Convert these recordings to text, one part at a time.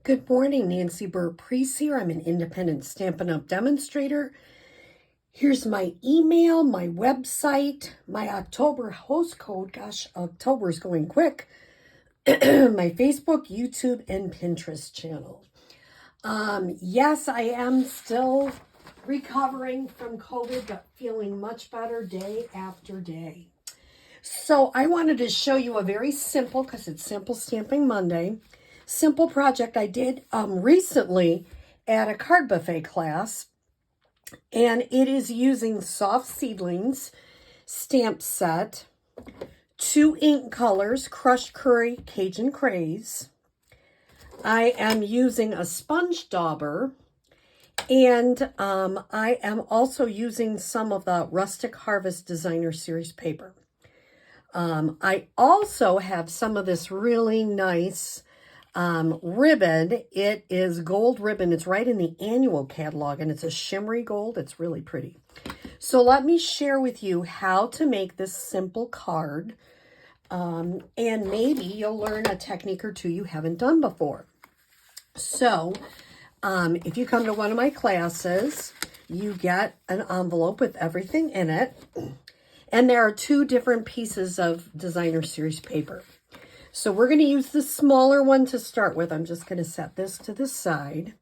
Good morning, Nancy Burt-Preece here. I'm an independent Stampin' Up demonstrator. Here's my email, my website, my October host code. Gosh, October is going quick. My Facebook, YouTube, and Pinterest channel. Yes, I am still recovering from COVID, but feeling much better day after day. So I wanted to show you a very simple, because it's Simple Stamping Monday, simple project I did recently at a card buffet class, and it is using Soft Seedlings stamp set, 2 ink colors, Crushed Curry, Cajun Craze. I am using a sponge dauber, and I am also using some of the Rustic Harvest Designer Series paper. I also have some of this really nice ribbon. It is gold ribbon. It's right in the annual catalog, and it's a shimmery gold. It's really pretty. So let me share with you how to make this simple card, and maybe you'll learn a technique or two you haven't done before. So if you come to one of my classes, you get an envelope with everything in it, and there are 2 different pieces of Designer Series paper. So we're going to use the smaller one to start with. I'm just going to set this to the side.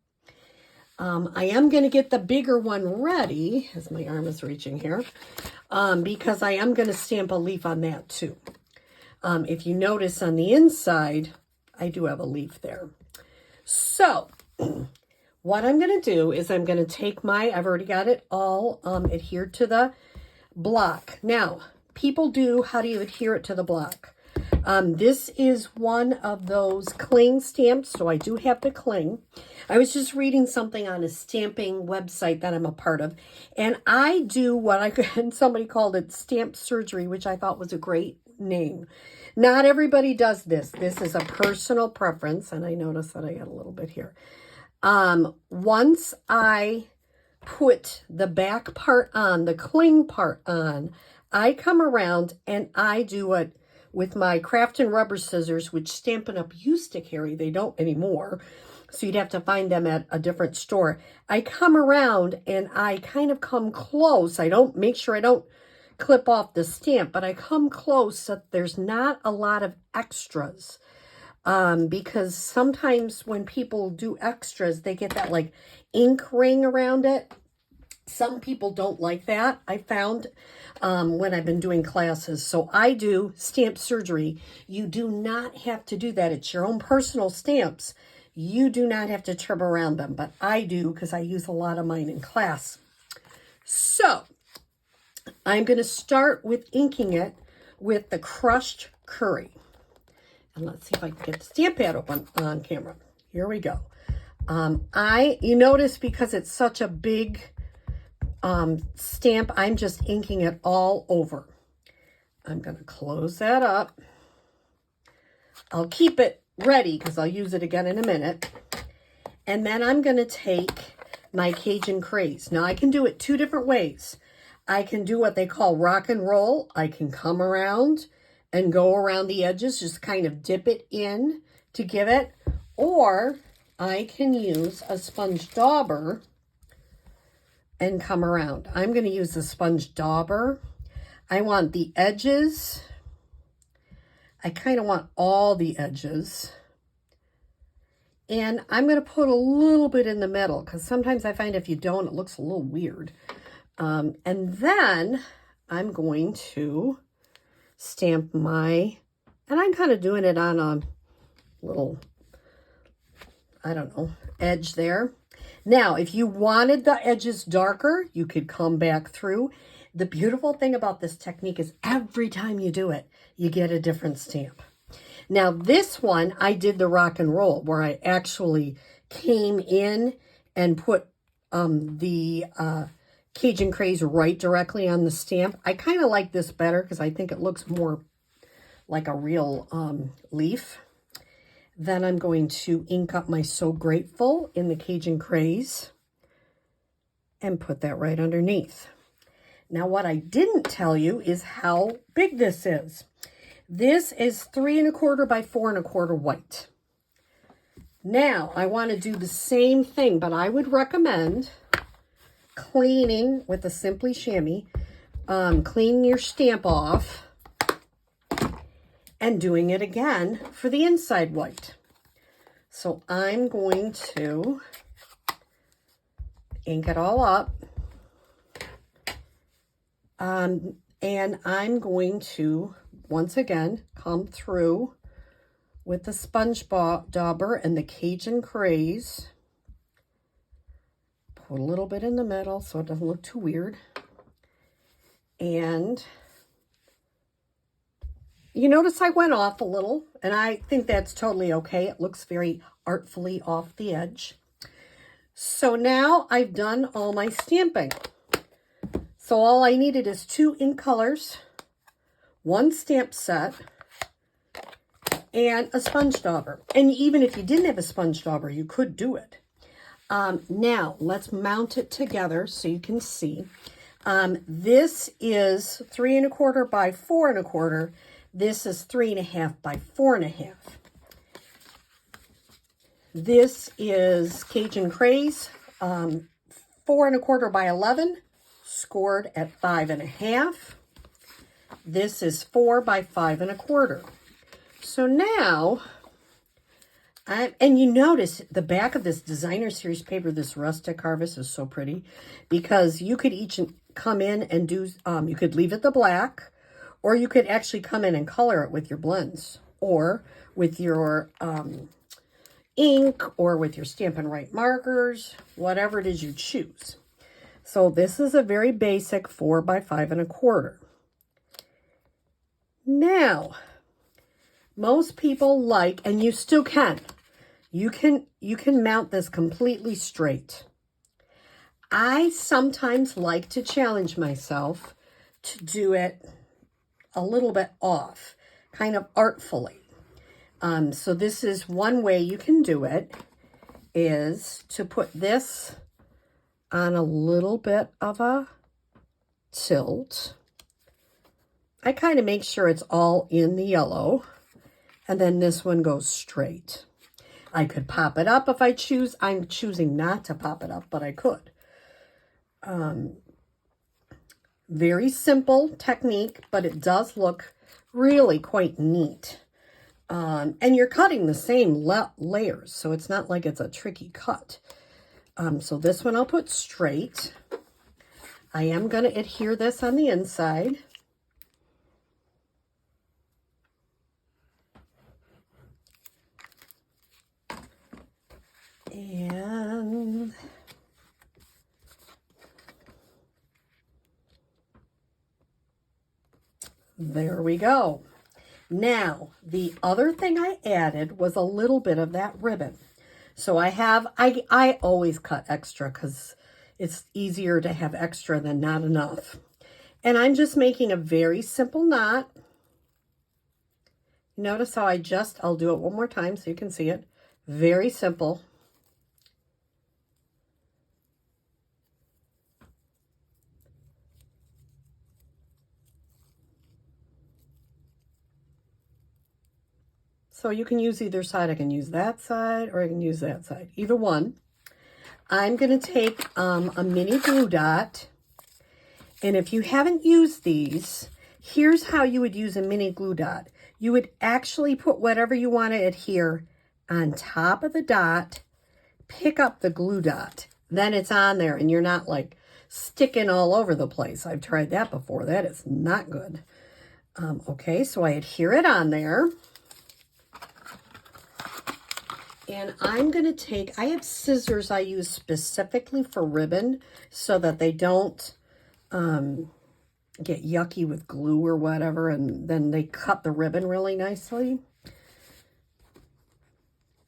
I am going to get the bigger one ready, as my arm is reaching here, because I am going to stamp a leaf on that too. If you notice on the inside, I do have a leaf there. So what I'm going to do is I'm going to take I've already got it all adhered to the block. Now, how do you adhere it to the block? This is one of those cling stamps, so I do have the cling. I was just reading something on a stamping website that I'm a part of, and I do somebody called it stamp surgery, which I thought was a great name. Not everybody does this. This is a personal preference, and I notice that I got a little bit here. Once I put the back part on, the cling part on, I come around and I do it with my craft and rubber scissors, which Stampin' Up used to carry. They don't anymore, so you'd have to find them at a different store. I come around and I kind of come close. Make sure I don't clip off the stamp, but I come close so there's not a lot of extras. Because sometimes when people do extras, they get that like ink ring around it. Some people don't like that, I found, when I've been doing classes. So I do stamp surgery. You do not have to do that. It's your own personal stamps. You do not have to trim around them, but I do because I use a lot of mine in class. So I'm going to start with inking it with the Crushed Curry. And let's see if I can get the stamp pad up on camera. Here we go. You notice because it's such a big stamp, I'm just inking it all over. I'm going to close that up. I'll keep it ready because I'll use it again in a minute. And then I'm going to take my Cajun Craze. Now I can do it 2 different ways. I can do what they call rock and roll. I can come around and go around the edges, just kind of dip it in to give it. Or I can use a sponge dauber and come around. I'm going to use the sponge dauber. I want the edges. I kind of want all the edges. And I'm going to put a little bit in the middle, because sometimes I find if you don't, it looks a little weird. And then I'm going to stamp and I'm kind of doing it on a little, I don't know, edge there. Now, if you wanted the edges darker, you could come back through. The beautiful thing about this technique is every time you do it, you get a different stamp. Now, this one, I did the rock and roll, where I actually came in and put the Cajun Craze right directly on the stamp. I kind of like this better because I think it looks more like a real leaf. Then I'm going to ink up my So Grateful in the Cajun Craze and put that right underneath. Now, what I didn't tell you is how big this is. This is 3 1/4 by 4 1/4 white. Now, I want to do the same thing, but I would recommend cleaning with a Simply Chamois, cleaning your stamp off and doing it again for the inside white. So I'm going to ink it all up. And I'm going to, once again, come through with the sponge dauber and the Cajun Craze. Put a little bit in the middle so it doesn't look too weird. And you notice I went off a little, and I think that's totally okay. It looks very artfully off the edge. So now I've done all my stamping. So all I needed is 2 ink colors, 1 stamp set, and a sponge dauber. And even if you didn't have a sponge dauber, you could do it. Now, let's mount it together so you can see. This is 3 1/4 by 4 1/4. This is 3 1/2 by 4 1/2. This is Cajun Craze, 4 1/4 by 11, scored at 5 1/2. This is 4 by 5 1/4. So now, and you notice the back of this designer series paper, this Rustic Harvest, is so pretty because you could each come in and do, you could leave it the black, or you could actually come in and color it with your blends, or with your ink, or with your Stampin' Right markers, whatever it is you choose. So this is a very basic 4 by 5 1/4. Now, most people like, and you still can, you can mount this completely straight. I sometimes like to challenge myself to do it a little bit off, kind of artfully. So this is one way you can do it, is to put this on a little bit of a tilt. I kind of make sure it's all in the yellow, and then this one goes straight. I could pop it up if I choose. I'm choosing not to pop it up, but I could. Very simple technique, but it does look really quite neat. And you're cutting the same layers, so it's not like it's a tricky cut. So this one I'll put straight. I am going to adhere this on the inside. And there we go. Now, the other thing I added was a little bit of that ribbon. So I always cut extra because it's easier to have extra than not enough. And I'm just making a very simple knot. Notice how I'll do it one more time so you can see it. Very simple. So you can use either side. I can use that side or I can use that side. Either one. I'm going to take a mini glue dot. And if you haven't used these, here's how you would use a mini glue dot. You would actually put whatever you want to adhere on top of the dot, pick up the glue dot. Then it's on there and you're not like sticking all over the place. I've tried that before. That is not good. Okay, so I adhere it on there. And I'm going to take, I have scissors I use specifically for ribbon so that they don't get yucky with glue or whatever, and then they cut the ribbon really nicely.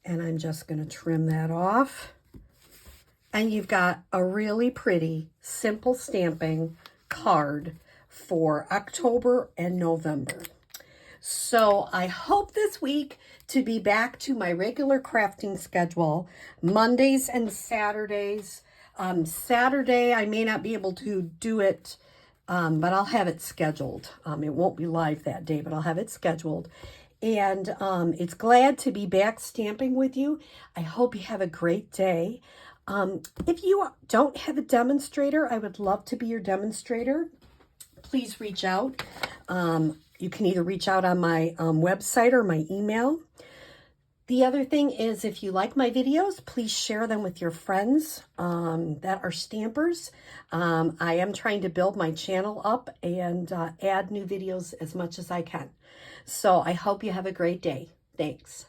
And I'm just going to trim that off. And you've got a really pretty, simple stamping card for October and November. So I hope this week to be back to my regular crafting schedule, Mondays and Saturdays. Saturday, I may not be able to do it, but I'll have it scheduled. It won't be live that day, but I'll have it scheduled. And it's glad to be back stamping with you. I hope you have a great day. If you don't have a demonstrator, I would love to be your demonstrator. Please reach out. You can either reach out on my website or my email. The other thing is, if you like my videos, please share them with your friends that are stampers. I am trying to build my channel up and add new videos as much as I can. So I hope you have a great day. Thanks.